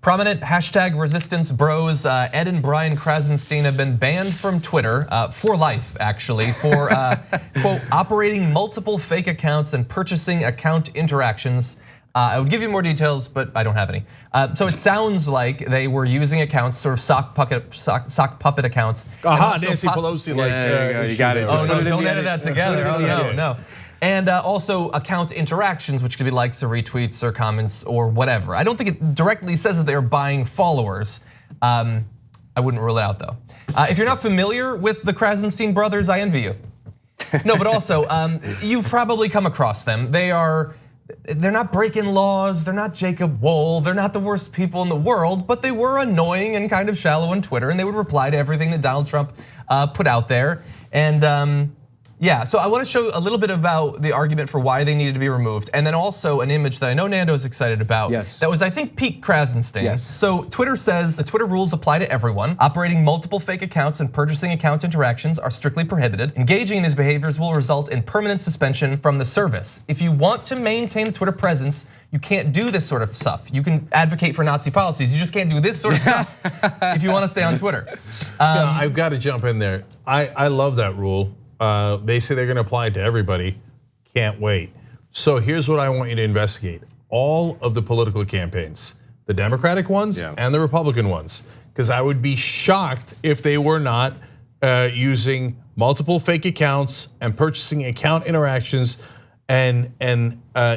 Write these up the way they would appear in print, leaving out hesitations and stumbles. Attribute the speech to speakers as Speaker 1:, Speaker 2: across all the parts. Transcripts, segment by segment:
Speaker 1: Prominent hashtag resistance bros Ed and Brian Krasenstein have been banned from Twitter for life, actually, for quote, operating multiple fake accounts and purchasing account interactions. I would give you more details, but I don't have any. So it sounds like they were using accounts, sort of sock puppet accounts.
Speaker 2: Nancy Pelosi, like,
Speaker 3: you got it.
Speaker 1: Oh no, don't edit that together. Oh no. And also account interactions, which could be likes or retweets or comments or whatever. I don't think it directly says that they're buying followers. I wouldn't rule it out though. If you're not familiar with the Krasenstein brothers, I envy you. No, but also you've probably come across them. They're not breaking laws, they're not Jacob Wohl, they're not the worst people in the world, but they were annoying and kind of shallow on Twitter, and they would reply to everything that Donald Trump put out there. And yeah, so I want to show a little bit about the argument for why they needed to be removed, and then also an image that I know Nando is excited about.
Speaker 3: Yes.
Speaker 1: That was, I think, peak Krasenstein.
Speaker 3: Yes.
Speaker 1: So Twitter says the Twitter rules apply to everyone. Operating multiple fake accounts and purchasing account interactions are strictly prohibited. Engaging in these behaviors will result in permanent suspension from the service. If you want to maintain a Twitter presence, you can't do this sort of stuff. You can advocate for Nazi policies. You just can't do this sort of stuff if you want to stay on Twitter.
Speaker 2: Yeah, I've got to jump in there. I love that rule. They say they're going to apply it to everybody. Can't wait. So here's what I want you to investigate. All of the political campaigns, the Democratic ones and the Republican ones, because I would be shocked if they were not using multiple fake accounts and purchasing account interactions. And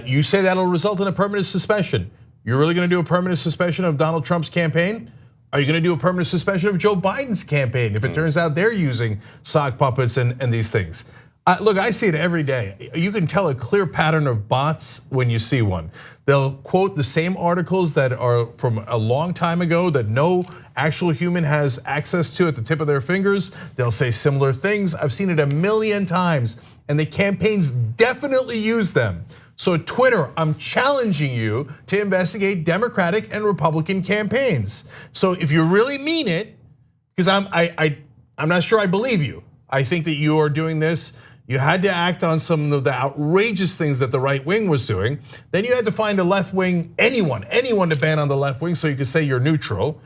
Speaker 2: you say that'll result in a permanent suspension. You're really going to do a permanent suspension of Donald Trump's campaign? Are you going to do a permanent suspension of Joe Biden's campaign if it turns out they're using sock puppets and these things? Look, I see it every day. You can tell a clear pattern of bots when you see one. They'll quote the same articles that are from a long time ago that no actual human has access to at the tip of their fingers. They'll say similar things. I've seen it a million times, and the campaigns definitely use them. So Twitter, I'm challenging you to investigate Democratic and Republican campaigns. So if you really mean it, because I'm not sure I believe you. I think that you are doing this. You had to act on some of the outrageous things that the right wing was doing. Then you had to find a left wing, anyone to ban on the left wing so you could say you're neutral.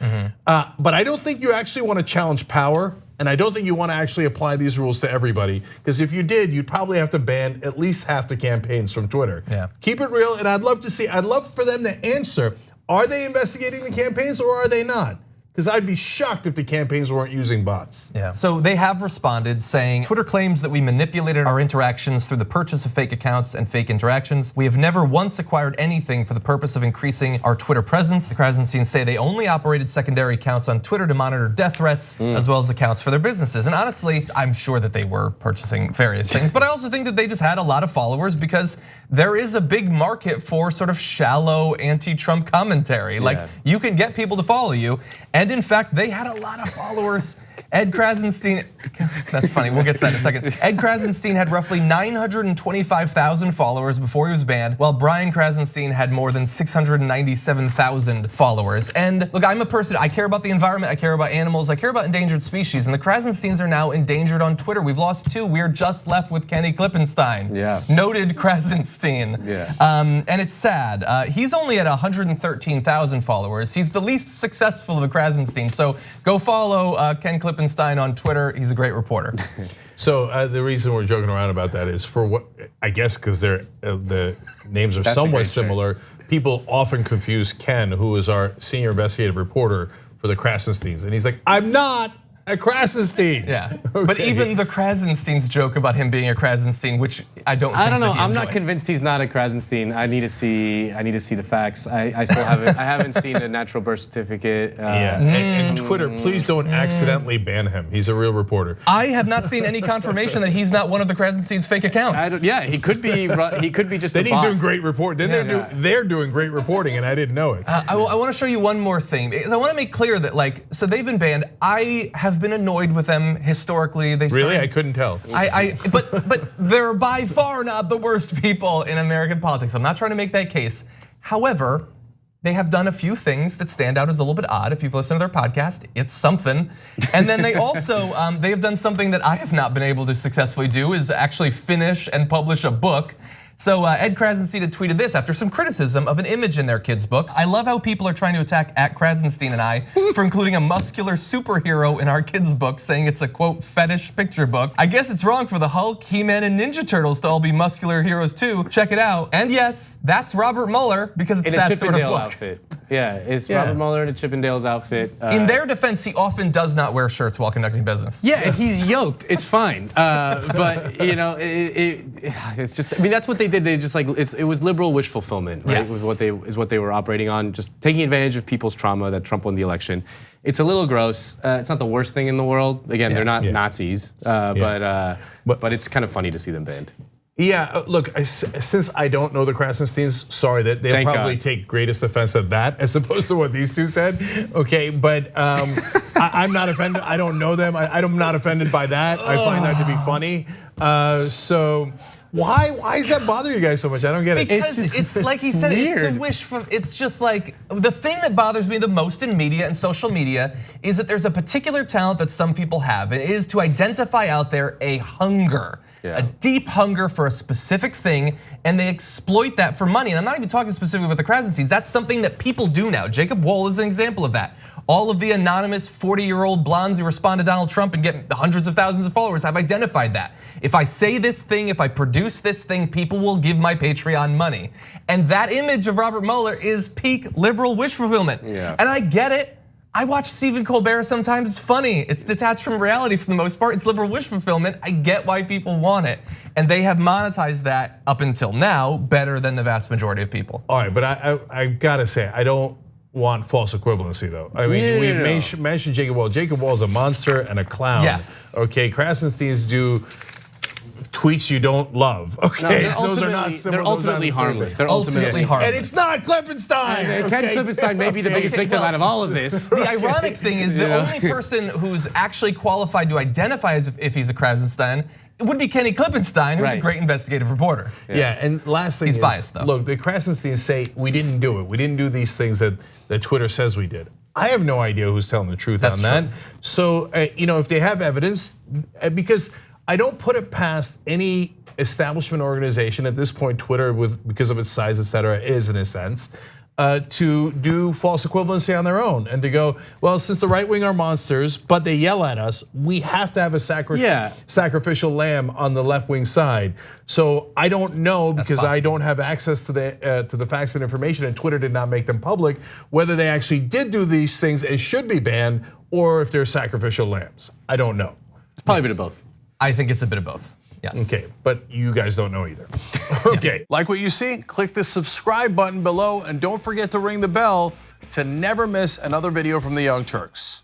Speaker 2: But I don't think you actually want to challenge power. And I don't think you want to actually apply these rules to everybody, because if you did, you'd probably have to ban at least half the campaigns from Twitter.
Speaker 1: Yeah.
Speaker 2: Keep it real, and I'd love for them to answer, are they investigating the campaigns or are they not? Because I'd be shocked if the campaigns weren't using bots.
Speaker 1: Yeah. So they have responded saying, Twitter claims that we manipulated our interactions through the purchase of fake accounts and fake interactions. We have never once acquired anything for the purpose of increasing our Twitter presence. The Krasensteins say they only operated secondary accounts on Twitter to monitor death threats, as well as accounts for their businesses. And honestly, I'm sure that they were purchasing various things, but I also think that they just had a lot of followers because there is a big market for sort of shallow anti-Trump commentary. Like, you can get people to follow you. And in fact, they had a lot of followers. Ed Krasenstein, that's funny, we'll get to that in a second. Ed Krasenstein had roughly 925,000 followers before he was banned, while Brian Krasenstein had more than 697,000 followers. And look, I'm a person, I care about the environment, I care about animals, I care about endangered species, and the Krasensteins are now endangered on Twitter. We've lost 2, we're just left with Kenny Klippenstein. Noted Krasenstein. And it's sad. He's only at 113,000 followers. He's the least successful of the Krasenstein. So go follow Ken Klippenstein on Twitter. He's a great reporter.
Speaker 2: So the reason we're joking around about that is for what, I guess because the names are somewhat similar. People often confuse Ken, who is our senior investigative reporter for the Krasensteins, and he's like, I'm not a Krasenstein.
Speaker 1: Yeah, but even the Krasensteins joke about him being a Krasenstein, which I don't know.
Speaker 3: I'm not convinced he's not a Krasenstein. I need to see the facts. I still haven't. I haven't seen a natural birth certificate.
Speaker 2: And Twitter, please don't accidentally ban him. He's a real reporter.
Speaker 1: I have not seen any confirmation that he's not one of the Krasensteins' fake accounts.
Speaker 3: Yeah, he could be. He could be just.
Speaker 2: Then he's doing great reporting. Then they're doing great reporting, and I didn't know it.
Speaker 1: I want to show you one more thing because I want to make clear that so they've been banned. I have been annoyed with them historically.
Speaker 2: Really, I couldn't tell.
Speaker 1: But they're by far not the worst people in American politics. I'm not trying to make that case. However, they have done a few things that stand out as a little bit odd. If you've listened to their podcast, it's something. And then they also, they have done something that I have not been able to successfully do, is actually finish and publish a book. So Ed Krasenstein had tweeted this after some criticism of an image in their kids' book. I love how people are trying to attack at Krasenstein and I for including a muscular superhero in our kids' book, saying it's a quote fetish picture book. I guess it's wrong for the Hulk, He-Man, and Ninja Turtles to all be muscular heroes too. Check it out. And yes, that's Robert Mueller because it's that sort of book.
Speaker 3: Outfit. Yeah, it's Robert Mueller in a Chippendales outfit.
Speaker 1: In their defense, he often does not wear shirts while conducting business.
Speaker 3: Yeah, and he's yoked. It's fine, but you know, it's just. I mean, that's what they did. They just like it was liberal wish fulfillment, right?
Speaker 1: Yes.
Speaker 3: Was what they were operating on, just taking advantage of people's trauma that Trump won the election. It's a little gross. It's not the worst thing in the world. Again, they're not Nazis, but it's kind of funny to see them banned.
Speaker 2: Yeah, look, since I don't know the Krasensteins, sorry that they'll probably take greatest offense at that as opposed to what these two said. Okay, but I'm not offended. I don't know them. I'm not offended by that. I find that to be funny. So why does that bother you guys so much? I don't get it.
Speaker 1: Because it's like he said, it's the wish for. It's just like the thing that bothers me the most in media and social media is that there's a particular talent that some people have. It is to identify out there a hunger. A deep hunger for a specific thing, and they exploit that for money. And I'm not even talking specifically about the Krasensteins. That's something that people do now. Jacob Wohl is an example of that. All of the anonymous 40-year-old blondes who respond to Donald Trump and get hundreds of thousands of followers have identified that. If I say this thing, if I produce this thing, people will give my Patreon money. And that image of Robert Mueller is peak liberal wish fulfillment. And I get it. I watch Stephen Colbert sometimes, it's funny. It's detached from reality for the most part. It's liberal wish fulfillment. I get why people want it. And they have monetized that up until now better than the vast majority of people.
Speaker 2: All right, but I gotta say, I don't want false equivalency though. I mean, we mentioned Jacob Wohl. Jacob Wohl is a monster and a clown.
Speaker 1: Yes.
Speaker 2: Okay, Krasensteins do tweets you don't love. Okay,
Speaker 3: no, they're ultimately harmless. They're ultimately harmless.
Speaker 2: And it's not Klippenstein.
Speaker 3: Ken Klippenstein may be the biggest victim out of all of this.
Speaker 1: The ironic thing is the only person who's actually qualified to identify as if he's a Krasenstein would be Kenny Klippenstein, who's a great investigative reporter.
Speaker 2: Yeah, and last thing
Speaker 1: he's biased though.
Speaker 2: Look, the Krasensteins say we didn't do it. We didn't do these things that Twitter says we did. I have no idea who's telling the truth on that. So, if they have evidence, because I don't put it past any establishment organization at this point, Twitter, because of its size, et cetera, is in a sense, to do false equivalency on their own and to go, well, since the right wing are monsters, but they yell at us, we have to have a sacrificial lamb on the left wing side. So I don't know because I don't have access to the facts and information, and Twitter did not make them public, whether they actually did do these things and should be banned, or if they're sacrificial lambs. I don't know.
Speaker 3: Probably a bit of both.
Speaker 1: I think it's a bit of both. Yes.
Speaker 2: Okay, but you guys don't know either. Okay, like what you see? Click the subscribe button below and don't forget to ring the bell to never miss another video from the Young Turks.